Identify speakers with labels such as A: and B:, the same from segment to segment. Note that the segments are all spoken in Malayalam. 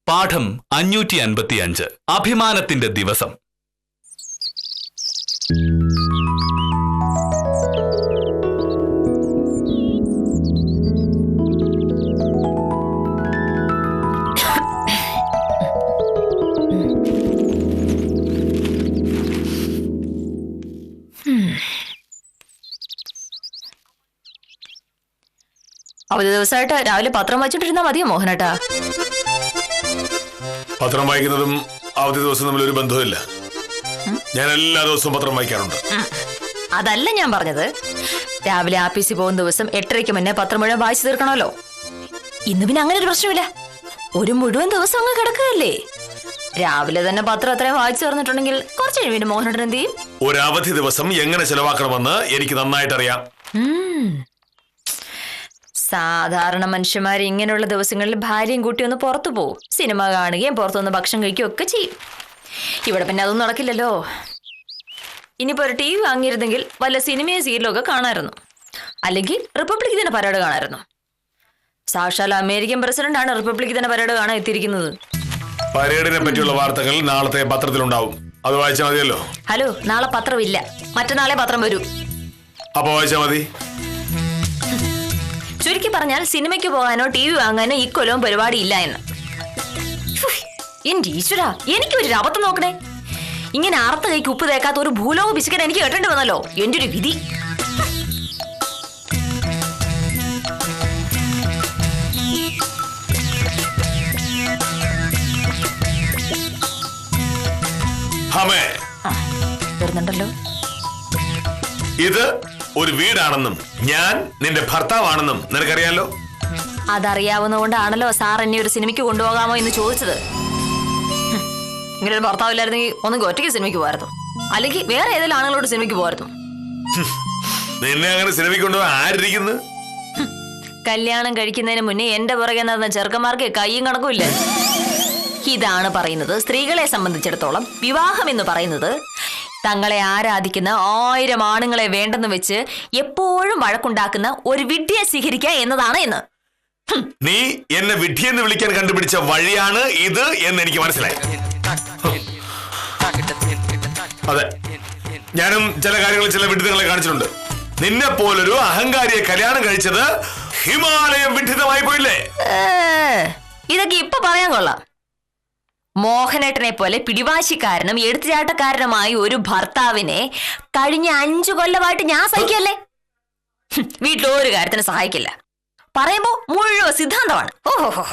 A: പാഠം 555 അഭിമാനത്തിന്റെ ദിവസം.
B: അവധി ദിവസമായിട്ട് രാവിലെ പത്രം വായിച്ചോണ്ടിരുന്നാ മതിയോ മോഹനേട്ടാ?
C: പത്രം വായിക്കുന്നതും അവധി ദിവസം തമ്മിൽ ഒരു ബന്ധവുമില്ല. ഞാൻ എല്ലാ ദിവസവും പത്രം വായിക്കാറുണ്ട്.
B: അതല്ല ഞാൻ പറഞ്ഞത്. രാവിലെ ആഫീസിൽ പോകുന്ന ദിവസം 8:30 മുന്നേ പത്രം മുഴുവൻ വായിച്ചു തീർക്കണമല്ലോ. ഇന്ന് പിന്നെ അങ്ങനെ ഒരു പ്രശ്നമില്ല. ഒരു മുഴുവൻ ദിവസം അങ്ങ് കിടക്കുകയല്ലേ. രാവിലെ തന്നെ പത്രം അത്രയും വായിച്ചു തീർന്നിട്ടുണ്ടെങ്കിൽ കുറച്ച് കഴിയുമ്പോൾ മോഹനേട്ടൻ എന്ത് ചെയ്യും?
C: ഒരു അവധി ദിവസം എങ്ങനെ ചെലവാക്കണമെന്ന് എനിക്ക് നന്നായിട്ട് അറിയാം.
B: സാധാരണ മനുഷ്യന്മാർ ഇങ്ങനെയുള്ള ദിവസങ്ങളിൽ ഭാര്യയും കൂട്ടി ഒന്ന് പുറത്തു പോകും, സിനിമ കാണുകയും പുറത്തുനിന്ന് ഭക്ഷണം കഴിക്കുകയും ഒക്കെ ചെയ്യും. ഇവിടെ പിന്നെ അതൊന്നും നടക്കില്ലല്ലോ. ഇനിയിപ്പോ ഒരു TV വാങ്ങിയിരുന്നെങ്കിൽ വല്ല സിനിമയും സീരിയലും ഒക്കെ കാണാമായിരുന്നു. അല്ലെങ്കിൽ റിപ്പബ്ലിക് ദിന പരേഡ് കാണാമായിരുന്നു. സാക്ഷാൽ അമേരിക്കൻ പ്രസിഡന്റാണ് റിപ്പബ്ലിക് ദിന പരേഡ് കാണാൻ എത്തിയിരിക്കുന്നത്.
C: പരേഡിനെ പറ്റിയുള്ള വാർത്തകൾ നാളത്തെ പത്രത്തിലുണ്ടാവും. അത് വായിച്ചാൽ മതിയല്ലോ.
B: ഹലോ, നാളെ പത്രമില്ല, മറ്റന്നാളെ പത്രം വരൂ.
C: അപ്പൊ വായിച്ചാൽ മതി.
B: ചുരുക്കി പറഞ്ഞാൽ സിനിമയ്ക്ക് പോകാനോ TV വാങ്ങാനോ ഇക്കൊല്ലവും പരിപാടി ഇല്ല എന്ന്. എന്റെ ഈശ്വര, എനിക്കൊരു അബദ്ധം നോക്കണേ. ഇങ്ങനെ അറുത്ത കൈക്ക് ഉപ്പ് തേക്കാത്ത ഒരു ഭൂലോക ബിസ്ക്കറ്റ് എനിക്ക് കേട്ടേണ്ടി വന്നല്ലോ. എന്റെ ഒരു വിധി. വരുന്നുണ്ടല്ലോ.
C: ഇത് ഒരു വീടാണെന്നും ഞാൻ നിന്റെ ഭർത്താവാണെന്നും നിനക്കറിയാലോ.
B: അതറിയാവുന്നതുകൊണ്ടാണല്ലോ സാർ എന്നെ ഒരു സിനിമയ്ക്ക് കൊണ്ടുപോകാമോ എന്ന് ചോദിച്ചത്. ഇങ്ങനെ ഒരു ഭർത്താവില്ലായിരുന്നെങ്കിൽ ഒന്നെങ്കിൽ ഒറ്റയ്ക്ക് സിനിമയ്ക്ക് പോകായിരുന്നു, അല്ലെങ്കിൽ വേറെ ഏതെങ്കിലും ആണുങ്ങളോട് സിനിമയ്ക്ക് പോകായിരുന്നു.
C: നിന്നെ അങ്ങനെ സിനിമയ്ക്ക് കൊണ്ടുപോകാൻ ആരിരിക്കുന്നു?
B: കല്യാണം കഴിക്കുന്നതിന് മുന്നേ എന്റെ പുറകെ നടന്ന ചെറുക്കന്മാർക്ക് കയ്യും കണക്കും ഇല്ല. ഇതാണ് പറയുന്നത്. സ്ത്രീകളെ സംബന്ധിച്ചിടത്തോളം വിവാഹം എന്ന് പറയുന്നത് തങ്ങളെ ആരാധിക്കുന്ന 1000 ആണുങ്ങളെ വേണ്ടെന്ന് വെച്ച് എപ്പോഴും വഴക്കുണ്ടാക്കുന്ന ഒരു വിഡ്ഢിയെ സ്വീകരിക്കുക എന്നതാണ് എന്ന്.
C: നീ എന്നെ വിഡ്ഢിയെന്ന് വിളിക്കാൻ കണ്ടുപിടിച്ച വഴിയാണ് ഇത് എന്ന് എനിക്ക് മനസ്സിലായി. അതെ, ഞാനും ചില കാര്യങ്ങളിൽ ചില വിഡ്ഢിതങ്ങളെ കാണിച്ചിട്ടുണ്ട്. നിന്നെ പോലൊരു അഹങ്കാരിയെ കല്യാണം കഴിച്ചത് ഹിമാലയം വിഡ്ഢിതമായി പോയില്ലേ?
B: ഇതൊക്കെ ഇപ്പൊ പറയാൻ കൊള്ളാം. മോഹനേട്ടനെ പോലെ പിടിവാശിക്കാരനും എടുത്തുചാട്ടക്കാരനുമായ ഒരു ഭർത്താവിനെ കഴിഞ്ഞ 5 കൊല്ലമായിട്ട് ഞാൻ സഹിക്കല്ലേ. വീട്ടിലൊരു കാര്യത്തിന് സഹായിക്കില്ല. പറയുമ്പോ മുഴുവൻ സിദ്ധാന്തമാണ്. ഓഹോ,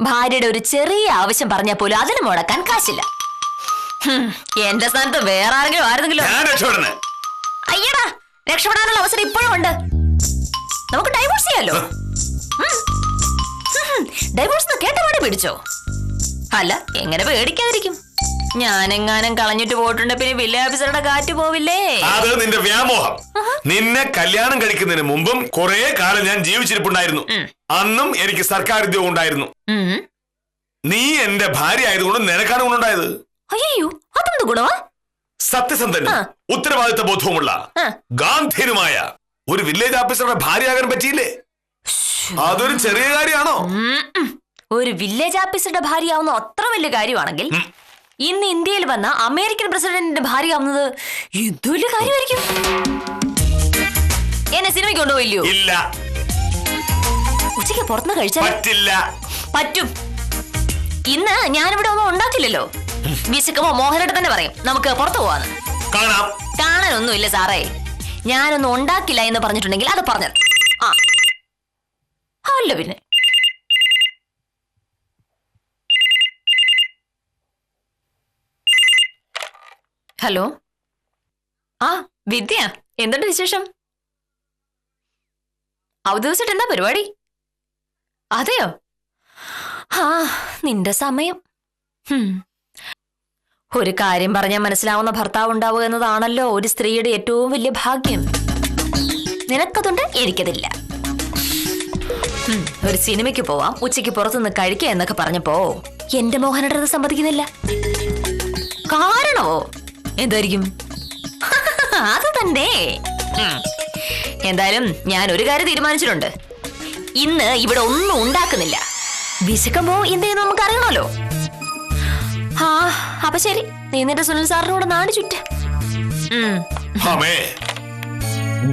B: ഭാര്യയുടെ ഒരു ചെറിയ ആവശ്യം പറഞ്ഞാൽ പോലും അതിന് മുടക്കാൻ കാശില്ല. എന്റെ സ്ഥാനത്ത് വേറെ ആരെങ്കിലും ആയിരുന്നെങ്കിലും. അയ്യടാ, രക്ഷപ്പെടാനുള്ള അവസരം ഇപ്പോഴും ഉണ്ട്. നമുക്ക് ഡൈവോഴ്സ് ചെയ്യാലോ. ഡൈവോഴ്സ് കേട്ടപാടെ പിടിച്ചോ? അല്ല, എങ്ങനെ പേടിക്കാതിരിക്കും? ഞാനെങ്ങാനും കളഞ്ഞിട്ട് പോയിട്ടുണ്ട് പിന്നെ വില്ലേജ് ഓഫീസറുടെ കാറ്റ് പോവില്ലേ?
C: അത് നിന്റെ വ്യാമോഹം. നിന്നെ കല്യാണം കഴിക്കുന്നതിന് മുമ്പും കുറെ കാലം ഞാൻ ജീവിച്ചിരിപ്പുണ്ടായിരുന്നു. അന്നും എനിക്ക് സർക്കാർ ഉദ്യോഗം ഉണ്ടായിരുന്നു. നീ എന്റെ ഭാര്യ ആയതുകൊണ്ട് നിനക്കാണ് ഗുണമുണ്ടായത്.
B: അയ്യോ, അതെന്ത് ഗുണമാ?
C: സത്യസന്ധനും ഉത്തരവാദിത്ത ബോധവുമുള്ള ഗാന്ധിയനുമായ ഒരു വില്ലേജ് ഓഫീസറുടെ ഭാര്യയാകാൻ പറ്റിയില്ലേ? അതൊരു ചെറിയ കാര്യമാണോ?
B: ഒരു വില്ലേജ് ഓഫീസറുടെ ഭാര്യയാവുന്ന അത്ര വലിയ കാര്യമാണെങ്കിൽ ഇന്ന് ഇന്ത്യയിൽ വന്ന അമേരിക്കൻ പ്രസിഡന്റിന്റെ ഭാര്യയാവുന്നത് ഇതൊരു കാര്യമായിരിക്കും. എന്നെ സിനിമയ്ക്ക് കൊണ്ടുപോയില്ലയോ?
C: ഇല്ല.
B: ഉച്ചയ്ക്ക് പുറത്തുനിന്ന് കഴിച്ചാൽ
C: പറ്റില്ല.
B: പറ്റും. ഇന്ന് ഞാനിവിടെ ഒന്നും ഉണ്ടാക്കില്ലല്ലോ. വിശക്കുമ്പോ മോഹനേട്ടൻ തന്നെ പറയും നമുക്ക് പുറത്തു പോവാന്ന്. കാണാനൊന്നും ഇല്ല സാറേ. ഞാനൊന്നും ഉണ്ടാക്കില്ല എന്ന് പറഞ്ഞിട്ടുണ്ടെങ്കിൽ അത് പറഞ്ഞത്. അല്ല പിന്നെ ഹലോ, വിദ്യ, എന്തുണ്ട് വിശേഷം? അവധി ദിവസമായിട്ട് എന്താ പരിപാടി? അതെയോ? നിന്റെ സമയം. ഒരു കാര്യം പറഞ്ഞാൽ മനസ്സിലാവുന്ന ഭർത്താവ് ഉണ്ടാവുക എന്നതാണല്ലോ ഒരു സ്ത്രീയുടെ ഏറ്റവും വലിയ ഭാഗ്യം. നിനക്കതുണ്ട്, എനിക്കതില്ല. ഒരു സിനിമയ്ക്ക് പോവാം, ഉച്ചയ്ക്ക് പുറത്തുനിന്ന് കഴിക്കുക എന്നൊക്കെ പറഞ്ഞപ്പോ എന്റെ മോഹനേട്ടൻ സമ്മതിക്കുന്നില്ല. കാരണമോ എന്തായിരിക്കും? അത് തന്നെ. എന്തായാലും ഞാൻ ഒരു കാര്യം തീരുമാനിച്ചിട്ടുണ്ട്. ഇന്ന് ഇവിടെ ഒന്നും ഉണ്ടാക്കുന്നില്ല. വിശക്കുമ്പോ എന്തെയ്യുന്നു നമുക്ക് അറിയണമല്ലോ. ആ അപ്പൊ ശരി, നീ നിന്റെ സുനിൽ സാറിനോട് നാട് ചുറ്റ.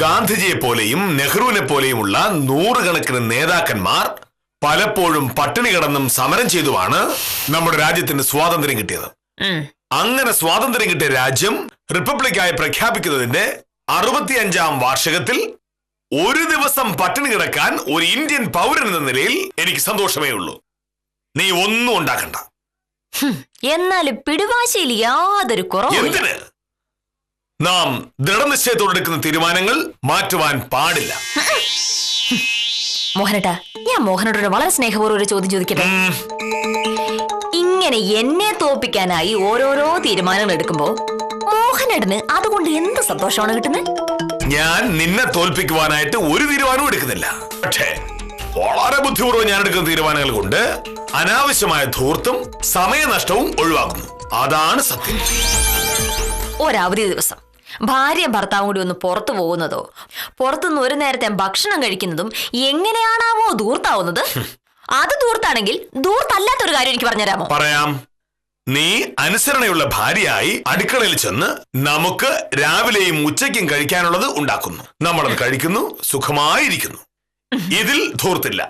C: ഗാന്ധിജിയെ പോലെയും നെഹ്റുവിനെ പോലെയുമുള്ള നൂറുകണക്കിന് നേതാക്കന്മാർ പലപ്പോഴും പട്ടിണി കിടന്നും സമരം ചെയ്തുമാണ് നമ്മുടെ രാജ്യത്തിന് സ്വാതന്ത്ര്യം കിട്ടിയത്. അങ്ങനെ സ്വാതന്ത്ര്യം കിട്ടിയ രാജ്യം റിപ്പബ്ലിക്കായി പ്രഖ്യാപിക്കുന്നതിന്റെ 65ാം വാർഷികത്തിൽ ഒരു ദിവസം പട്ടിണി കിടക്കാൻ ഒരു ഇന്ത്യൻ പൗരൻ എന്ന നിലയിൽ എനിക്ക് സന്തോഷമേ ഉള്ളൂ. നീ ഒന്നും ഉണ്ടാക്കണ്ട.
B: എന്നാലും പിടിവാശിയിൽ യാതൊരു കുറവും.
C: എന്തിന്? നാം ദൃഢനിശ്ചയത്തോടെടുക്കുന്ന തീരുമാനങ്ങൾ മാറ്റുവാൻ പാടില്ല.
B: മോഹനേട്ടാ, ഞാൻ മോഹനോട് വളരെ സ്നേഹപൂർവ്വം ഒരു ചോദ്യം ചോദിക്കട്ടെ. ഇങ്ങനെ എന്നെ തോൽപ്പിക്കാനായി ഓരോരോ തീരുമാനങ്ങൾ എടുക്കുമ്പോ മോഹനേട്ടന് അതുകൊണ്ട് എന്ത് സന്തോഷമാണ് കിട്ടുന്നത്?
C: ഞാൻ നിന്നെ തോൽപ്പിക്കുവാനായിട്ട് ഒരു തീരുമാനവും എടുക്കുന്നില്ല. പക്ഷേ വളരെ ബുദ്ധിപൂർവ്വം ഞാൻ എടുക്കുന്ന തീരുമാനങ്ങൾ കൊണ്ട് അനാവശ്യമായ ധൂർത്തും സമയനഷ്ടവും ഒഴിവാക്കുന്നു. അതാണ് സത്യം.
B: ഒരവധി ദിവസം ഭാര്യയും ഭർത്താവും കൂടി ഒന്ന് പുറത്തു പോകുന്നതോ പുറത്തുനിന്ന് ഒരു നേരത്തെ ഭക്ഷണം കഴിക്കുന്നതും എങ്ങനെയാണാവോ ധൂർത്താവുന്നത്? അത് ധൂർത്താണെങ്കിൽ ധൂർത്തല്ലാത്തൊരു കാര്യം എനിക്ക് പറഞ്ഞുതരാമോ?
C: പറയാം. നീ അനുസരണയുള്ള ഭാര്യയായി അടുക്കളയിൽ ചെന്ന് നമുക്ക് രാവിലെയും ഉച്ചയ്ക്കും കഴിക്കാനുള്ളത് ഉണ്ടാക്കുന്നു. നമ്മളത് കഴിക്കുന്നു, സുഖമായിരിക്കുന്നു. ഇതിൽ ധൂർത്തില്ല.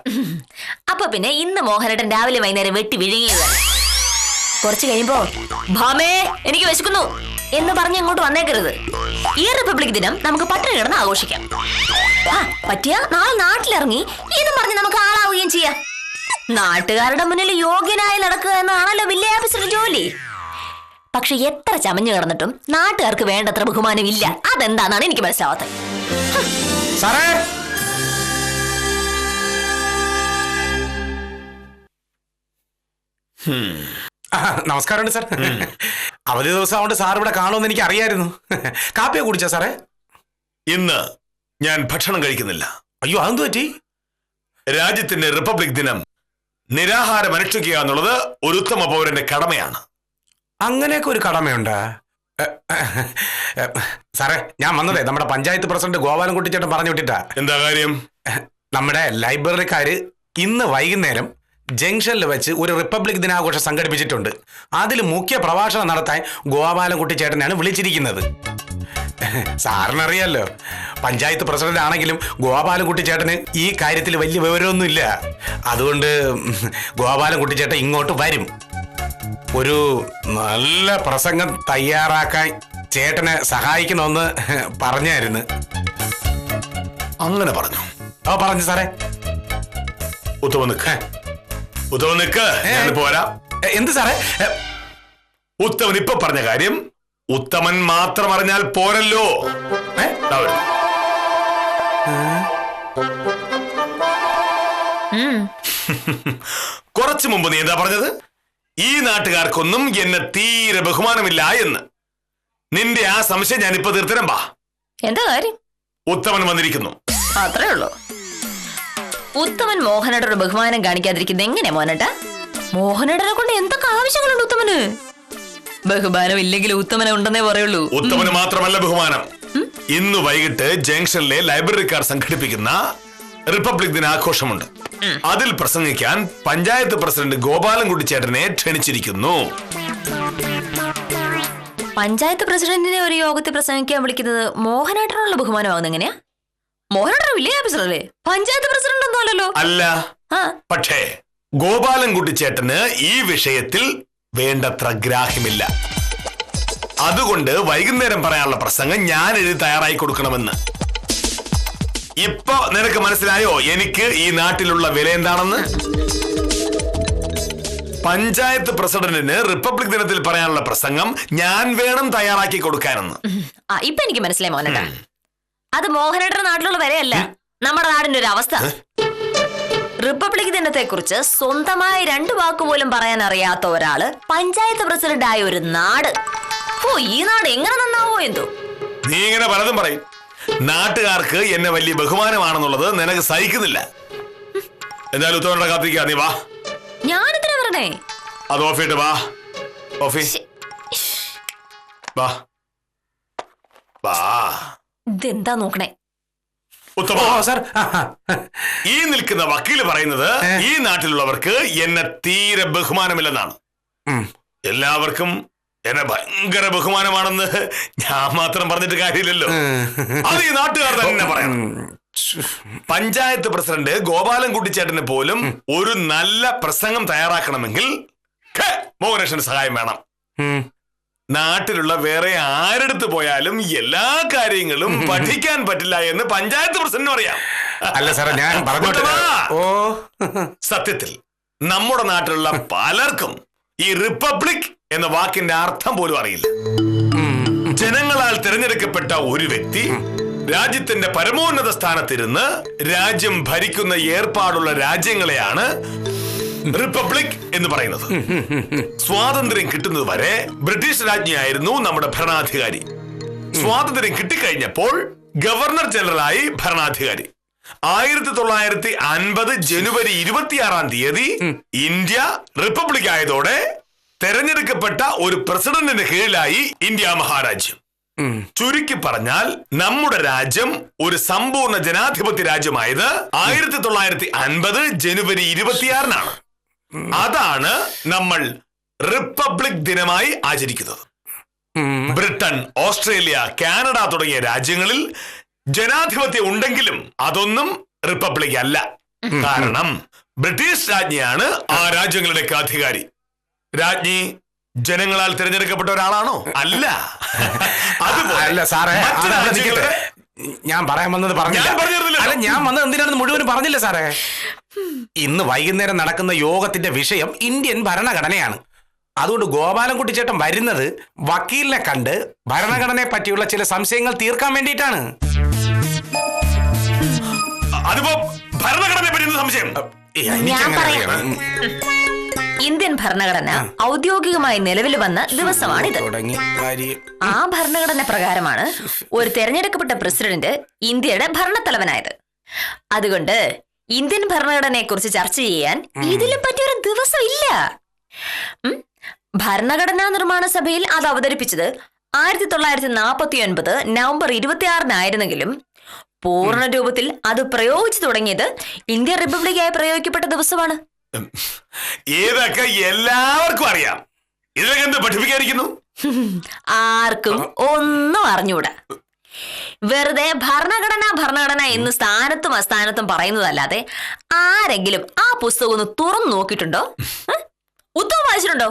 B: അപ്പൊ പിന്നെ ഇന്ന് മോഹനേട്ടൻ രാവിലെ വൈകുന്നേരം വെട്ടി വിഴുങ്ങിയത്. കുറച്ച് കഴിയുമ്പോ ഭാമേ എനിക്ക് വിശക്കുന്നു എന്ന് പറഞ്ഞ് ഇങ്ങോട്ട് വന്നേക്കരുത്. ഈ റിപ്പബ്ലിക് ദിനം നമുക്ക് പട്ടിണി കിടന്ന് ആഘോഷിക്കാം. പറ്റിയ നാളെ നാട്ടിലിറങ്ങി ഇതും പറഞ്ഞ് നമുക്ക് ആളാവുകയും ചെയ്യാം. നാട്ടുകാരുടെ മുന്നിൽ യോഗ്യനായി നടക്കുക എന്നാണല്ലോ വില്ലേജ് ഓഫീസറുടെ ജോലി. പക്ഷെ എത്ര ചമഞ്ഞു കിടന്നിട്ടും നാട്ടുകാർക്ക് വേണ്ടത്ര ബഹുമാനം ഇല്ല. അതെന്താണെന്നാണ് എനിക്ക് മനസ്സിലാവാത്തത്.
D: നമസ്കാരമുണ്ട് സാർ. അവധി ദിവസം ആവുകൊണ്ട് സാർ ഇവിടെ കാണുമെന്ന് എനിക്ക് അറിയായിരുന്നു. കാപ്പിയോ കുടിച്ചാ സാറേ?
C: ഇന്ന് ഞാൻ ഭക്ഷണം കഴിക്കുന്നില്ല.
D: അയ്യോ, അതെന്ത് പറ്റി?
C: രാജ്യത്തിന്റെ റിപ്പബ്ലിക് ദിനം നിരാഹാരം അനുഷ്ഠിക്കുക എന്നുള്ളത് ഒരു ഉത്തമ പൗരന്റെ കടമയാണ്.
D: അങ്ങനെയൊക്കെ ഒരു കടമയുണ്ടാ? സാറേ, ഞാൻ വന്നതേ നമ്മുടെ പഞ്ചായത്ത് പ്രസിഡന്റ് ഗോപാലൻകുട്ടി ചേട്ടൻ പറഞ്ഞു വിട്ടിട്ടാ.
C: എന്താ കാര്യം?
D: നമ്മുടെ ലൈബ്രറിക്കാര് ഇന്ന് വൈകുന്നേരം ജംഗ്ഷനിൽ വെച്ച് ഒരു റിപ്പബ്ലിക് ദിനാഘോഷം സംഘടിപ്പിച്ചിട്ടുണ്ട്. അതിൽ മുഖ്യ പ്രഭാഷണം നടത്താൻ ഗോപാലൻകുട്ടി ചേട്ടനെയാണ് വിളിച്ചിരിക്കുന്നത്. സാറിനറിയാലോ, പഞ്ചായത്ത് പ്രസിഡന്റ് ആണെങ്കിലും ഗോപാലൻകുട്ടി ചേട്ടന് ഈ കാര്യത്തിൽ വലിയ വിവരമൊന്നുമില്ല. അതുകൊണ്ട് ഗോപാലൻകുട്ടി ചേട്ടൻ ഇങ്ങോട്ട് വരും. ഒരു നല്ല പ്രസംഗം തയ്യാറാക്കാൻ ചേട്ടനെ സഹായിക്കണമെന്ന് പറഞ്ഞായിരുന്നു.
C: അങ്ങനെ പറഞ്ഞു?
D: പറഞ്ഞു സാറേ.
C: ഉത്തമ നിക്ക്, ഞാൻ പോരാ.
D: എന്ത് സാറേ?
C: ഉത്തമൻ ഇപ്പൊ പറഞ്ഞ കാര്യം ഉത്തമൻ മാത്രം അറിഞ്ഞാൽ പോരല്ലോ. കുറച്ചു മുമ്പ് നീ എന്താ പറഞ്ഞത്? ഈ നാട്ടുകാർക്കൊന്നും എന്നെ തീരെ ബഹുമാനമില്ല എന്ന്. നിന്റെ ആ സംശയം ഞാനിപ്പോ തീർത്തരം.
B: എന്താ കാര്യം?
C: ഉത്തമൻ വന്നിരിക്കുന്നു.
B: അത്രേ ഉള്ളൂ. ഉത്തമൻ മോഹനേട്ടനോട് ബഹുമാനം കാണിക്കാതിരിക്കുന്നത് എങ്ങനെയാ മോഹനേട്ടാ? മോഹനേട്ടനെ കൊണ്ട് എന്തൊക്കെ ആവശ്യങ്ങളുണ്ട് ഉത്തമന്. ബഹുമാനം ഇല്ലെങ്കിൽ ഉത്തമനെ ഉണ്ടെന്നേ പറയുള്ളൂ.
C: ഉത്തമന് മാത്രമല്ല ബഹുമാനം. ഇന്ന് വൈകിട്ട് ജംഗ്ഷനിലെ ലൈബ്രറിക്കാർ സംഘടിപ്പിക്കുന്ന റിപ്പബ്ലിക് ദിനാഘോഷമുണ്ട്. അതിൽ പ്രസംഗിക്കാൻ പഞ്ചായത്ത് പ്രസിഡന്റ് ഗോപാലൻകുട്ടി ചേട്ടനെ ക്ഷണിച്ചിരിക്കുന്നു.
B: പഞ്ചായത്ത് പ്രസിഡന്റിനെ ഒരു യോഗത്തിൽ പ്രസംഗിക്കാൻ വിളിക്കുന്നത് മോഹനേട്ടനുള്ള ബഹുമാനമാകുന്നത് എങ്ങനെയാ? മോഹനേട്ടൻ വില്ലേജ് ഓഫീസറല്ലേ, പഞ്ചായത്ത് പ്രസിഡന്റ് ഒന്നും അല്ലല്ലോ.
C: അല്ല, പക്ഷേ ഗോപാലൻകുട്ടി ചേട്ടന് ഈ വിഷയത്തിൽ വേണ്ടത്ര ഗ്രാഹ്യമില്ല. അതുകൊണ്ട് വൈകുന്നേരം പറയാനുള്ള പ്രസംഗം ഞാൻ എഴുതി തയ്യാറായി കൊടുക്കണമെന്ന്. ഇപ്പൊ നിനക്ക് മനസ്സിലായോ എനിക്ക് ഈ നാട്ടിലുള്ള വില എന്താണെന്ന്? പഞ്ചായത്ത് പ്രസിഡന്റിന് റിപ്പബ്ലിക് ദിനത്തിൽ പറയാനുള്ള പ്രസംഗം ഞാൻ വേണം തയ്യാറാക്കി കൊടുക്കാനെന്ന്.
B: ഇപ്പൊ എനിക്ക് മനസ്സിലായി മോഹനേട്ടാ. അത് മോഹനേട്ടന്റെ നാട്ടിലുള്ള വിലയല്ല, നമ്മുടെ നാടിന്റെ ഒരു അവസ്ഥ. റിപ്പബ്ലിക് ദിനത്തെ കുറിച്ച് സ്വന്തമായി 2 വാക്ക് പോലും പറയാൻ അറിയാത്ത ഒരാള് പഞ്ചായത്ത് പ്രസിഡന്റ് ആയ ഒരു നാട്. ഈ നാട് എങ്ങനെ നന്നാവോ എന്തോ.
C: നീ ഇങ്ങനെ പലതും പറയും. നാട്ടുകാർക്ക് എന്നെ വലിയ ബഹുമാനമാണെന്നുള്ളത് നിനക്ക് സഹിക്കുന്നില്ല. എന്തായാലും ഉത്തമനോട് കാത്തിരിക്കാ. നീ വാ.
B: ഞാനെന്തിനാ പറഞ്ഞേ?
C: അത് ഓഫിട്ട് വാ. ഓഫി വാ വാ.
B: ഇതെന്താ നോക്കണേ?
C: ഉത്തമ
D: ഓ സാർ.
C: ഈ നിൽക്കുന്ന വക്കീല് പറയുന്നത് ഈ നാട്ടിലുള്ളവർക്ക് എന്നെ തീരെ ബഹുമാനമില്ലെന്നാണ്. എല്ലാവർക്കും എന്നെ ഭയങ്കര ബഹുമാനമാണെന്ന് ഞാൻ മാത്രം പറഞ്ഞിട്ട് കാര്യമില്ലല്ലോ. അത് ഈ നാട്ടുകാർ തന്നെ പറയണം. പഞ്ചായത്ത് പ്രസിഡന്റ് ഗോപാലൻകുട്ടിച്ചേട്ടന് പോലും ഒരു നല്ല പ്രസംഗം തയ്യാറാക്കണമെങ്കിൽ മോഹനേഷന് സഹായം വേണം. നാട്ടിലുള്ള വേറെ ആരെടുത്ത് പോയാലും എല്ലാ കാര്യങ്ങളും പഠിക്കാൻ പറ്റില്ല എന്ന് പഞ്ചായത്ത് പ്രസിഡന്റ് പറയാം.
D: അല്ല സാറേ, ഞാൻ
C: സത്യത്തിൽ നമ്മുടെ നാട്ടിലുള്ള പലർക്കും ഈ റിപ്പബ്ലിക് എന്ന വാക്കിന്റെ അർത്ഥം പോലും അറിയില്ല. ജനങ്ങളാൽ തിരഞ്ഞെടുക്കപ്പെട്ട ഒരു വ്യക്തി രാജ്യത്തിന്റെ പരമോന്നത സ്ഥാനത്തിരുന്ന് രാജ്യം ഭരിക്കുന്ന ഏർപ്പാടുള്ള രാജ്യങ്ങളെയാണ് റിപ്പബ്ലിക് എന്ന് പറയുന്നത്. സ്വാതന്ത്ര്യം കിട്ടുന്നത് വരെ ബ്രിട്ടീഷ് രാജ്ഞിയായിരുന്നു നമ്മുടെ ഭരണാധികാരി. സ്വാതന്ത്ര്യം കിട്ടിക്കഴിഞ്ഞപ്പോൾ ഗവർണർ ജനറലായി ഭരണാധികാരി. 1950 ജനുവരി 26 ഇന്ത്യ റിപ്പബ്ലിക് ആയതോടെ തെരഞ്ഞെടുക്കപ്പെട്ട ഒരു പ്രസിഡന്റിന് കീഴിലായി ഇന്ത്യ മഹാരാജ്യം. ചുരുക്കി പറഞ്ഞാൽ നമ്മുടെ രാജ്യം ഒരു സമ്പൂർണ്ണ ജനാധിപത്യ രാജ്യമായത് 1950 ജനുവരി 26 അതാണ് നമ്മൾ റിപ്പബ്ലിക് ദിനമായി ആചരിക്കുന്നത്. ബ്രിട്ടൻ, ഓസ്ട്രേലിയ, കാനഡ തുടങ്ങിയ രാജ്യങ്ങളിൽ ജനാധിപത്യം ഉണ്ടെങ്കിലും അതൊന്നും റിപ്പബ്ലിക് അല്ല. കാരണം ബ്രിട്ടീഷ് രാജ്ഞിയാണ് ആ രാജ്യങ്ങളുടെയൊക്കെ അധികാരി. രാജ്ഞി ജനങ്ങളാൽ തിരഞ്ഞെടുക്കപ്പെട്ട ഒരാളാണോ? അല്ല.
D: അല്ല സാറേ, ഞാൻ പറയാൻ വന്നത് പറഞ്ഞില്ല. അല്ല, ഞാൻ വന്നത് എന്തിനാണെന്ന് മുഴുവനും പറഞ്ഞില്ല സാറേ. ഇന്ന് വൈകുന്നേരം നടക്കുന്ന യോഗത്തിന്റെ വിഷയം ഇന്ത്യൻ ഭരണഘടനയാണ്. അതുകൊണ്ട് ഗോപാലൻകുട്ടിച്ചേട്ടൻ വരുന്നത് വക്കീലിനെ കണ്ട് ഭരണഘടനയെ പറ്റിയുള്ള ചില സംശയങ്ങൾ തീർക്കാൻ വേണ്ടിയിട്ടാണ്.
C: അതിപ്പോ ഭരണഘടനയെ പറ്റി സംശയം?
B: ഇന്ത്യൻ ഭരണഘടന ഔദ്യോഗികമായി നിലവിൽ വന്ന ദിവസമാണിത്. ആ ഭരണഘടന പ്രകാരമാണ് ഒരു തെരഞ്ഞെടുക്കപ്പെട്ട പ്രസിഡന്റ് ഇന്ത്യയുടെ ഭരണത്തലവനായത്. അതുകൊണ്ട് ഇന്ത്യൻ ഭരണഘടനയെ കുറിച്ച് ചർച്ച ചെയ്യാൻ ഇതിനെ പറ്റിയൊരു ദിവസം ഇല്ല. ഭരണഘടനാ നിർമ്മാണ സഭയിൽ അത് അവതരിപ്പിച്ചത് 1949 നവംബർ 26 പൂർണ്ണ രൂപത്തിൽ അത് പ്രയോഗിച്ചു തുടങ്ങിയത് ഇന്ത്യ റിപ്പബ്ലിക്കായി പ്രയോഗിക്കപ്പെട്ട ദിവസമാണ്.
C: ഏതൊക്കെ എല്ലാവർക്കും അറിയാം. ഇതിലൊക്കെ എന്ത് പഠിപ്പിക്കാതിരിക്കുന്നു?
B: ആർക്കും ഒന്നും അറിഞ്ഞൂടാ. വെറുതെ ഭരണഘടന എന്ന് സ്ഥാനത്തും അസ്ഥാനത്തും പറയുന്നതല്ലാതെ ആരെങ്കിലും ആ പുസ്തകം ഒന്ന് തുറന്നു നോക്കിയിട്ടുണ്ടോ? ഉത്തമം വായിച്ചിട്ടുണ്ടോ?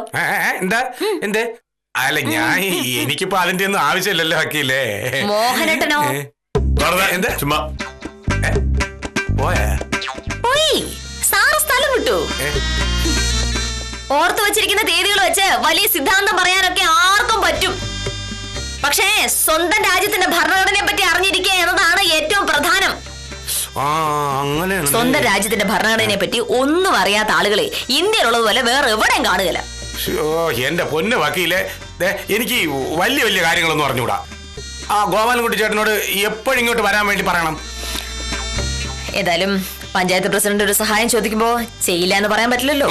D: എന്താ? അല്ല, എനിക്കിപ്പോ അതിന്റെ ഒന്നും ആവശ്യമില്ലല്ലോ വക്കീലേ.
B: മോഹനേട്ടനോ? പോയി സാറ് സ്ഥലം വിട്ടു. ഓർത്തു വച്ചിരിക്കുന്ന തീയതികൾ വെച്ച് വലിയ സിദ്ധാന്തം പറയാനൊക്കെ ആർക്കും പറ്റും. പക്ഷേ സ്വന്തം രാജ്യത്തിന്റെ ഭരണഘടനയെ പറ്റി അറിഞ്ഞിരിക്കുക എന്നതാണ് ഏറ്റവും പ്രധാനം. സ്വന്തം രാജ്യത്തിന്റെ ഭരണഘടനയെ പറ്റി ഒന്നും അറിയാത്ത ആളുകളെ ഇന്ത്യയിലുള്ളതുപോലെ വേറെ എവിടെയും കാണുകയില്ല.
D: എന്റെ പൊന്നു വക്കീലെ, എനിക്ക് വലിയ വലിയ കാര്യങ്ങളൊന്നും അറിഞ്ഞൂടാ. ആ ഗോപാലൻകുട്ടി ചേട്ടനോട് എപ്പോഴും ഇങ്ങോട്ട് വരാൻ വേണ്ടി പറയണം.
B: ഏതായാലും പഞ്ചായത്ത് പ്രസിഡന്റ് ഒരു സഹായം ചോദിക്കുമ്പോ ചെയ്യില്ല എന്ന് പറയാൻ പറ്റില്ലല്ലോ.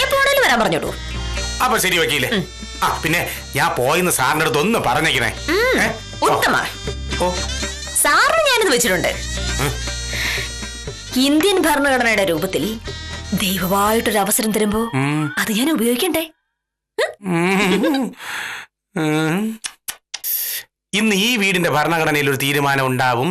B: എപ്പോഴേലും വരാൻ പറഞ്ഞോളൂ.
D: അപ്പൊ ശരി വക്കീലെ. പിന്നെ ഞാൻ പോയിന്ന് സാറിന്റെ അടുത്ത് ഒന്ന് പറഞ്ഞേക്കണേ.
B: ഉത്തമ, സാറിന് ഞാനിത് വെച്ചിട്ടുണ്ട്. ഇന്ത്യൻ ഭരണഘടനയുടെ രൂപത്തിൽ ദൈവമായിട്ടൊരു അവസരം തരുമ്പോ അത് ഞാൻ ഉപയോഗിക്കണ്ടേ?
D: ഇന്ന് ഈ വീടിന്റെ ഭരണഘടനയിൽ ഒരു തീരുമാനം ഉണ്ടാവും.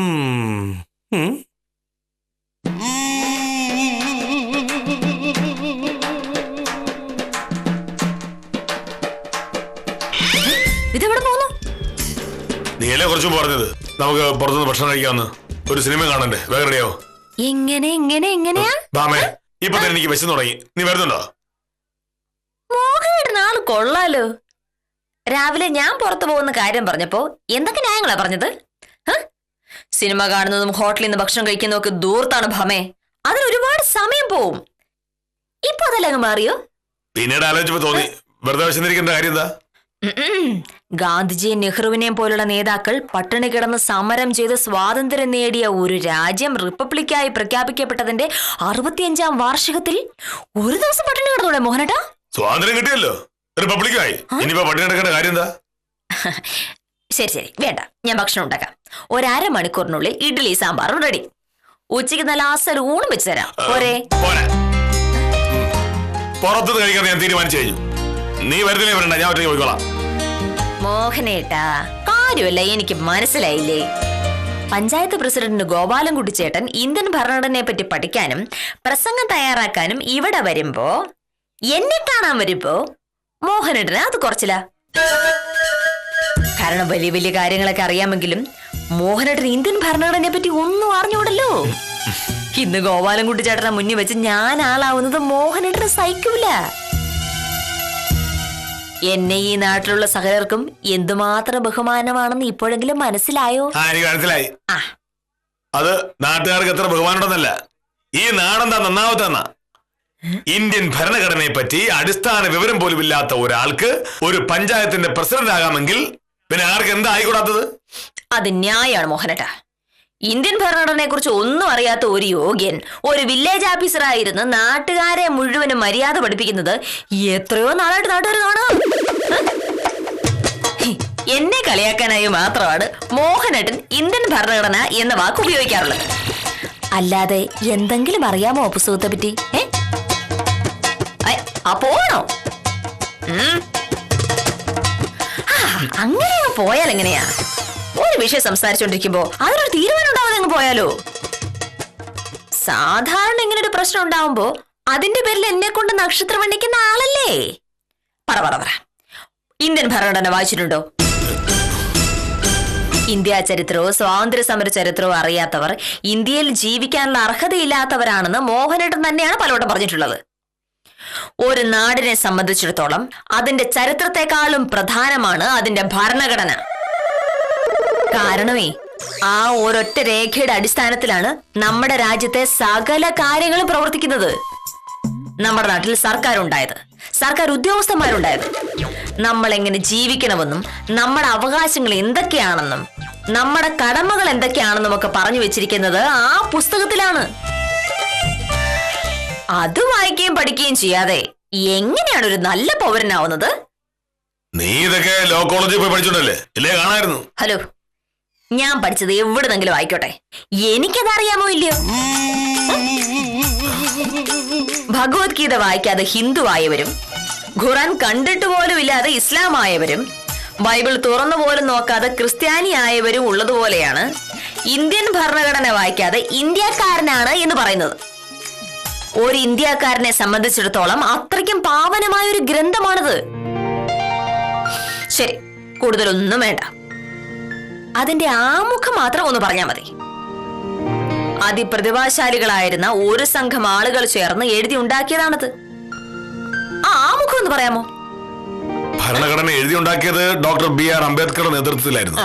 B: ഇതെവിടെ പോകുന്നു?
C: നീയല്ലേ കുറച്ചും പറഞ്ഞത് നമുക്ക് പുറത്തുനിന്ന് ഭക്ഷണം കഴിക്കാമെന്ന്. ഒരു സിനിമ കാണണ്ടേ? വേഗം റെഡിയാവോ?
B: എങ്ങനെയാ?
C: ഇപ്പൊ തന്നെ എനിക്ക് വിശന്ന് തുടങ്ങി. നീ വരുന്നുണ്ടോ?
B: മോഹയുടെ നാള് കൊള്ളാലോ. രാവിലെ ഞാൻ പുറത്തു പോകുന്ന കാര്യം പറഞ്ഞപ്പോ എന്തൊക്കെ ന്യായങ്ങളാ പറഞ്ഞത്? സിനിമ കാണുന്നതും ഹോട്ടലിൽ നിന്ന് ഭക്ഷണം കഴിക്കുന്നതും ഒക്കെ ദൂർത്താണ് ഭമേ. അതിന് ഒരുപാട് സമയം പോവും. ഇപ്പൊ അതല്ലങ്ങ് മാറിയോ?
C: പിന്നീട് ആലോചിച്ചപ്പോ തോന്നി വെറുതെ വിശന്നിരിക്കേണ്ട കാര്യം എന്താ?
B: ഗാന്ധിജിയെ നെഹ്റുവിനെയും പോലുള്ള നേതാക്കൾ പട്ടിണി കിടന്ന് സമരം ചെയ്ത് സ്വാതന്ത്ര്യം നേടിയ ഒരു രാജ്യം റിപ്പബ്ലിക്കായി പ്രഖ്യാപിക്കപ്പെട്ടതിന്റെ 65ാം വാർഷികത്തിൽ ഒരു ദിവസം പട്ടിണി കിടന്നൂടെ മോഹനേട്ടാ?
C: സ്വാതന്ത്ര്യം കിട്ടിയല്ലോ, റിപ്പബ്ലിക്കായി. ഇനിയിപ്പോ പട്ടിണി കിടക്കേണ്ട കാര്യം എന്താ?
B: ശരി ശരി, വേണ്ട, ഞാൻ ഭക്ഷണം ഉണ്ടാക്കാം. 1/2 മണിക്കൂറിനുള്ളിൽ ഇഡ്ഡലി സാമ്പാറും റെഡി. ഉച്ചയ്ക്ക് നല്ല അസൽ ഊണും വെച്ച് തരാം. പോരെ?
C: പുറത്തുനിന്ന് കഴിക്കാൻ ഞാൻ തീരുമാനിച്ചു കഴിഞ്ഞു. നീ വരുന്നില്ലേ? വരണ്ട, ഞാൻ ഒറ്റയ്ക്ക് പോയിക്കോളാം.
B: മോഹനേട്ടാ, കാര്യമല്ല, എനിക്ക് മനസ്സിലായില്ലേ. പഞ്ചായത്ത് പ്രസിഡന്റ് ഗോപാലൻകുട്ടി ചേട്ടൻ ഇന്ത്യൻ ഭരണഘടനയെ പറ്റി പഠിക്കാനും പ്രസംഗം തയ്യാറാക്കാനും ഇവിടെ വരുമ്പോ, എന്നെ കാണാൻ വരുമ്പോ മോഹനേട്ടന് അത് കുറച്ചില്ല. കാരണം വലിയ വലിയ കാര്യങ്ങളൊക്കെ അറിയാമെങ്കിലും മോഹനേട്ടൻ ഇന്ത്യൻ ഭരണഘടനയെ പറ്റി ഒന്നും അറിഞ്ഞൂടല്ലോ. ഇന്ന് ഗോപാലൻകുട്ടി ചേട്ടനെ മുന്നിൽ വെച്ച് ഞാൻ ആളാവുന്നത് മോഹനേട്ടന് സഹിക്കൂല. എന്നെ ഈ നാട്ടിലുള്ള സകലർക്കും എന്തുമാത്രം ബഹുമാനമാണെന്ന് ഇപ്പോഴെങ്കിലും മനസ്സിലായോ?
C: എനിക്ക് മനസ്സിലായി. അത് നാട്ടുകാർക്ക് എത്ര ബഹുമാനമുണ്ടെന്നല്ല, ഈ നാടെന്താ നന്നാവത്തെന്നാ. ഇന്ത്യൻ ഭരണഘടനയെ പറ്റി അടിസ്ഥാന വിവരം പോലും ഇല്ലാത്ത ഒരാൾക്ക് ഒരു പഞ്ചായത്തിന്റെ പ്രസിഡന്റ് ആകാമെങ്കിൽ പിന്നെ ആർക്ക് എന്താ ആയിക്കൂടാത്തത്?
B: അത് ന്യായമാണ് മോഹനേട്ടാ. ഇന്ത്യൻ ഭരണഘടനയെ കുറിച്ച് ഒന്നും അറിയാത്ത ഒരു യോഗ്യൻ ഒരു വില്ലേജ് ഓഫീസറായിരുന്ന് നാട്ടുകാരെ മുഴുവനും മര്യാദ പഠിപ്പിക്കുന്നത് എത്രയോ നാളായിട്ട് നാട്ടുകാർ കാണാം. എന്നെ കളിയാക്കാനായി മാത്രമാണ് മോഹനേട്ടൻ ഇന്ത്യൻ ഭരണഘടന എന്ന വാക്ക് ഉപയോഗിക്കാറുള്ളത്. അല്ലാതെ എന്തെങ്കിലും അറിയാമോ പുസ്തകത്തെ പറ്റി? പോണോ? അങ്ങനെയാ പോയാൽ എങ്ങനെയാ? ഒരു വിഷയം സംസാരിച്ചോണ്ടിരിക്കുമ്പോ അതിനൊരു തീരുമാനം ഉണ്ടാവാതെ അങ്ങ് പോയാലോ? സാധാരണ ഇങ്ങനെ ഒരു പ്രശ്നം ഉണ്ടാവുമ്പോ അതിന്റെ പേരിൽ എന്നെ കൊണ്ട് നക്ഷത്രം എണ്ണിക്കുന്ന ആളല്ലേ? പറ, ഇന്ത്യൻ ഭരണഘടന വായിച്ചിട്ടുണ്ടോ? ഇന്ത്യ ചരിത്രവും സ്വാതന്ത്ര്യ സമര ചരിത്രവും അറിയാത്തവർ ഇന്ത്യയിൽ ജീവിക്കാനുള്ള അർഹതയില്ലാത്തവരാണെന്ന് മോഹനേട്ടൻ തന്നെയാണ് പലവട്ടം പറഞ്ഞിട്ടുള്ളത്. ഒരു നാടിനെ സംബന്ധിച്ചിടത്തോളം അതിന്റെ ചരിത്രത്തെക്കാളും പ്രധാനമാണ് അതിന്റെ ഭരണഘടന. കാരണമേ, ആ ഒരൊറ്റ രേഖയുടെ അടിസ്ഥാനത്തിലാണ് നമ്മുടെ രാജ്യത്തെ സകല കാര്യങ്ങളും പ്രവർത്തിക്കുന്നത്. നമ്മുടെ നാട്ടിൽ സർക്കാർ ഉണ്ടായത്, സർക്കാർ ഉദ്യോഗസ്ഥന്മാരുണ്ടായത്. നമ്മൾ എങ്ങനെ ജീവിക്കണമെന്നും നമ്മുടെ അവകാശങ്ങൾ എന്തൊക്കെയാണെന്നും നമ്മുടെ കടമകൾ എന്തൊക്കെയാണെന്നും ഒക്കെ പറഞ്ഞു വെച്ചിരിക്കുന്നത് ആ പുസ്തകത്തിലാണ്. അത് വായിക്കുകയും പഠിക്കുകയും ചെയ്യാതെ എങ്ങനെയാണ് ഒരു നല്ല പൗരനാവുന്നത്?
C: നീ ഇതൊക്കെ ലോ കോളേജിൽ പോയി പഠിച്ചോണ്ടല്ലേ? ഇല്ലേ, കാണായിരുന്നു.
B: ഹലോ, ഞാൻ പഠിച്ചത് എവിടുന്നെങ്കിലും ആയിക്കോട്ടെ, എനിക്കതറിയാമോ ഇല്ലയോ? ഭഗവത്ഗീത വായിക്കാതെ ഹിന്ദു ആയവരും ഖുറാൻ കണ്ടിട്ട് പോലും ഇല്ലാതെ ഇസ്ലാം ആയവരും ബൈബിൾ തുറന്നു പോലും നോക്കാതെ ക്രിസ്ത്യാനി ആയവരും ഉള്ളതുപോലെയാണ് ഇന്ത്യൻ ഭരണഘടന വായിക്കാതെ ഇന്ത്യക്കാരനാണ് എന്ന് പറയുന്നത്. ഒരു ഇന്ത്യക്കാരനെ സംബന്ധിച്ചിടത്തോളം അത്രയ്ക്കും പാവനമായ ഒരു ഗ്രന്ഥമാണിത്. ശരി, കൂടുതലൊന്നും വേണ്ട, അതിന്റെ ആമുഖം മാത്രം ഒന്ന് പറഞ്ഞാൽ മതി. അതിപ്രതിഭാശാലികളായിരുന്ന ഒരു സംഘം ആളുകൾ ചേർന്ന് എഴുതി ഉണ്ടാക്കിയതാണത്. ആ ആമുഖം ഒന്ന് പറയാമോ?
C: ഭരണഘടന എഴുതി ഉണ്ടാക്കിയത് ഡോക്ടർ BR അംബേദ്കറുടെ നേതൃത്വത്തിലായിരുന്നു.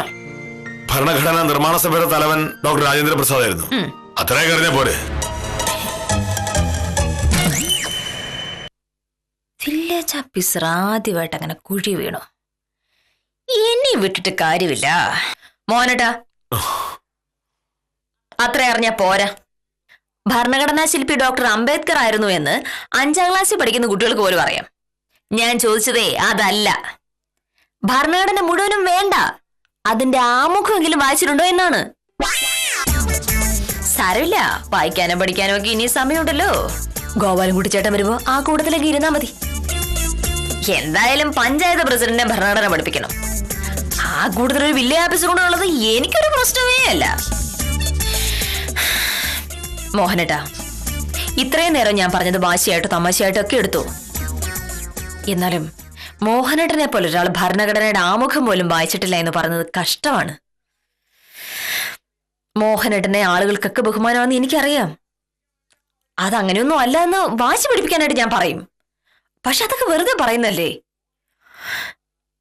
C: ഭരണഘടനാ നിർമ്മാണ സഭയുടെ തലവൻ ഡോക്ടർ രാജേന്ദ്ര പ്രസാദ് ആയിരുന്നു. അത്രയും കഴിഞ്ഞ പോലെ
B: വില്ലേജ് ഓഫീസർ ആദ്യമായിട്ട് അങ്ങനെ കുഴി വീണു. ഇനി വിട്ടിട്ട് കാര്യമില്ല. മോനട്ടാ, അത്ര അറിഞ്ഞാ പോരാ. ഭരണഘടനാ ശില്പി ഡോക്ടർ അംബേദ്കർ ആയിരുന്നു എന്ന് 5ാം ക്ലാസ്സിൽ പഠിക്കുന്ന കുട്ടികൾക്ക് പോലും അറിയാം. ഞാൻ ചോദിച്ചതേ അതല്ല. ഭരണഘടന മുഴുവനും വേണ്ട, അതിന്റെ ആമുഖമെങ്കിലും വായിച്ചിട്ടുണ്ടോ എന്നാണ്. സാരമില്ല, വായിക്കാനും പഠിക്കാനും ഒക്കെ ഇനി സമയമുണ്ടല്ലോ. ഗോപാലൻകുട്ടി ചേട്ടൻ വരുമ്പോ ആ കൂട്ടത്തിലേക്ക് ഇരുന്നാ മതി. എന്തായാലും പഞ്ചായത്ത് പ്രസിഡന്റിനെ ഭരണഘടന പഠിപ്പിക്കണം. ആ കൂടുതലൊരു വില്ലേജ് ഓഫീസർ കൊണ്ടുള്ളത് എനിക്കൊരു പ്രശ്നമേ അല്ല. മോഹനേട്ടാ, ഇത്രയും നേരം ഞാൻ പറഞ്ഞത് വാശിയായിട്ടോ തമാശയായിട്ടോ ഒക്കെ എടുത്തു. എന്നാലും മോഹനേട്ടനെ പോലെ ഒരാൾ ഭരണഘടനയുടെ ആമുഖം പോലും വായിച്ചിട്ടില്ല എന്ന് പറയുന്നത് കഷ്ടമാണ്. മോഹനേട്ടനെ ആളുകൾക്കൊക്കെ ബഹുമാനമാണെന്ന് എനിക്കറിയാം. അതങ്ങനെയൊന്നും അല്ല എന്ന് വാശി പിടിപ്പിക്കാനായിട്ട് ഞാൻ പറയും. പക്ഷെ അതൊക്കെ വെറുതെ പറയുന്നല്ലേ.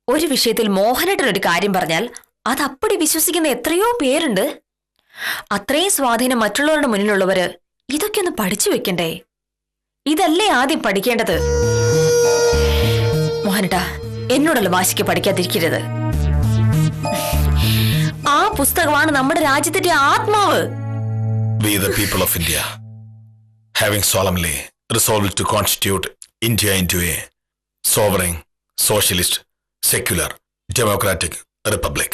B: ഒരു വിഷയത്തിൽ മോഹനേട്ടൻ ഒരു കാര്യം പറഞ്ഞാൽ അത് അപ്പടി വിശ്വസിക്കുന്ന എത്രയോ പേരുണ്ട്. അത്രയും സ്വാധീനം മറ്റുള്ളവരുടെ മുന്നിലുള്ളവര് ഇതൊക്കെ ഒന്ന് പഠിച്ചു വെക്കണ്ടേ? ഇതല്ലേ ആദ്യം പഠിക്കേണ്ടത്. മോഹനേട്ടാ, എന്നോടുള്ള വാശിക്ക് പഠിക്കാതിരിക്കരുത്. ആ പുസ്തകമാണ് നമ്മുടെ രാജ്യത്തിന്റെ ആത്മാവ്.
C: We the people of India, having solemnly resolved to constitute India into a sovereign, socialist, secular, democratic republic.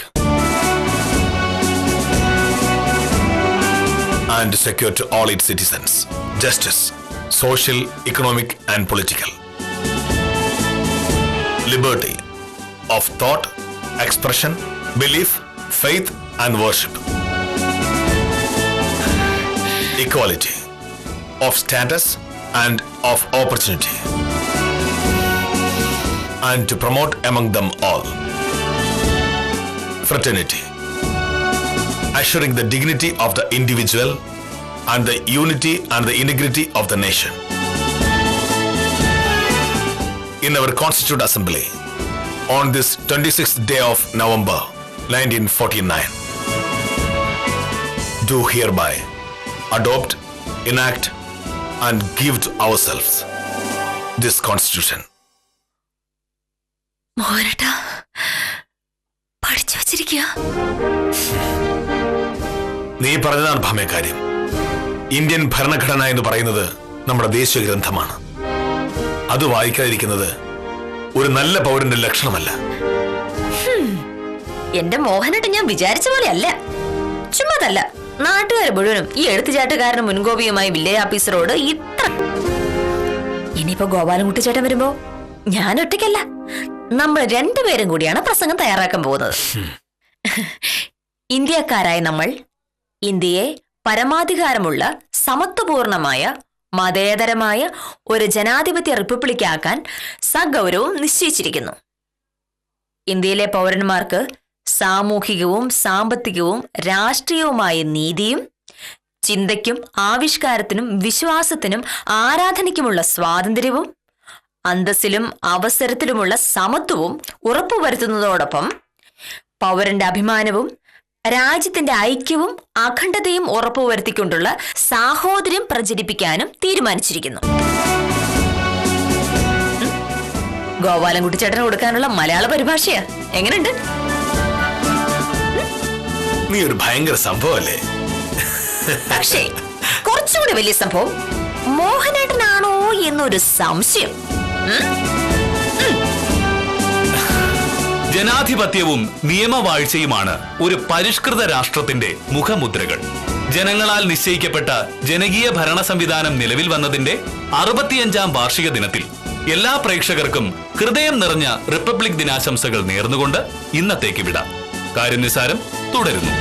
C: and secure to all its citizens justice, social, economic, and political. Liberty of thought, expression, belief, faith, and worship. Equality of status and of opportunity. And to promote among them all fraternity, assuring the dignity of the individual and the unity and the integrity of the nation. In our Constituent Assembly, on this 26th day of November 1949, do hereby adopt, enact, and give to ourselves this Constitution.
B: മോഹനേട്ടാ പഠിച്ചു വച്ചിരിക്കുക.
C: നീ പറഞ്ഞതാണ് ഭാമേ കാര്യം. ഇന്ത്യൻ ഭരണഘടന എന്ന് പറയുന്നത് നമ്മുടെ ദേശീയ ഗ്രന്ഥമാണ്. അത് വായിക്കാതിരിക്കുന്നത് ഒരു നല്ല പൗരന്റെ ലക്ഷണമല്ല.
B: എന്റെ മോഹനേട്ടൻ ഞാൻ വിചാരിച്ച പോലെ അല്ല. ചുമ്മാതല്ല, നാട്ടുകാർ മുഴുവനും ഈ എഴുത്തുചാട്ടുകാരന് മുൻകോപിയുമായി വില്ലേജ് ഓഫീസറോട് ഇത്ര. ഇനിയിപ്പോ ഗോപാലൻകുട്ടി ചേട്ടൻ വരുമ്പോ ഞാൻ ഒറ്റയ്ക്കല്ല, നമ്മൾ രണ്ടുപേരും കൂടിയാണ് പ്രസംഗം തയ്യാറാക്കാൻ പോകുന്നത്. ഇന്ത്യക്കാരായ നമ്മൾ ഇന്ത്യയെ പരമാധികാരമുള്ള സമത്വപൂർണമായ മതേതരമായ ഒരു ജനാധിപത്യ റിപ്പബ്ലിക്കാക്കാൻ സഗൗരവം നിശ്ചയിച്ചിരിക്കുന്നു. ഇന്ത്യയിലെ പൗരന്മാർക്ക് സാമൂഹികവും സാമ്പത്തികവും രാഷ്ട്രീയവുമായ നീതിയും ചിന്തയ്ക്കും ആവിഷ്കാരത്തിനും വിശ്വാസത്തിനും ആരാധനയ്ക്കുമുള്ള സ്വാതന്ത്ര്യവും അന്തസ്സിലും അവസരത്തിലുമുള്ള സമത്വവും ഉറപ്പുവരുത്തുന്നതോടൊപ്പം പൗരന്റെ അഭിമാനവും രാജ്യത്തിന്റെ ഐക്യവും അഖണ്ഡതയും ഉറപ്പുവരുത്തിക്കൊണ്ടുള്ള സാഹോദര്യം പ്രചരിപ്പിക്കാനും തീരുമാനിച്ചിരിക്കുന്നു. ഗോപാലൻകുട്ടി ചേട്ടന് കൊടുക്കാനുള്ള മലയാള പരിഭാഷയാ. എങ്ങനെയുണ്ട്?
C: നീ ഒരു ഭയങ്കര സംഭവല്ലേ.
B: പക്ഷേ കുറച്ചുകൂടി വലിയ സംഭവം മോഹനേട്ടനാണോ എന്നൊരു സംശയം.
A: ജനാധിപത്യവും നിയമവാഴ്ചയുമാണ് ഒരു പരിഷ്കൃത രാഷ്ട്രത്തിന്റെ മുഖമുദ്രകൾ. ജനങ്ങളാൽ നിശ്ചയിക്കപ്പെട്ട ജനകീയ ഭരണ സംവിധാനം നിലവിൽ വന്നതിന്റെ 65ാം വാർഷിക ദിനത്തിൽ എല്ലാ പ്രേക്ഷകർക്കും ഹൃദയം നിറഞ്ഞ റിപ്പബ്ലിക് ദിനാശംസകൾ നേർന്നുകൊണ്ട് ഇന്നത്തേക്ക് വിടാം. കാര്യം നിസ്സാരം തുടരുന്നു.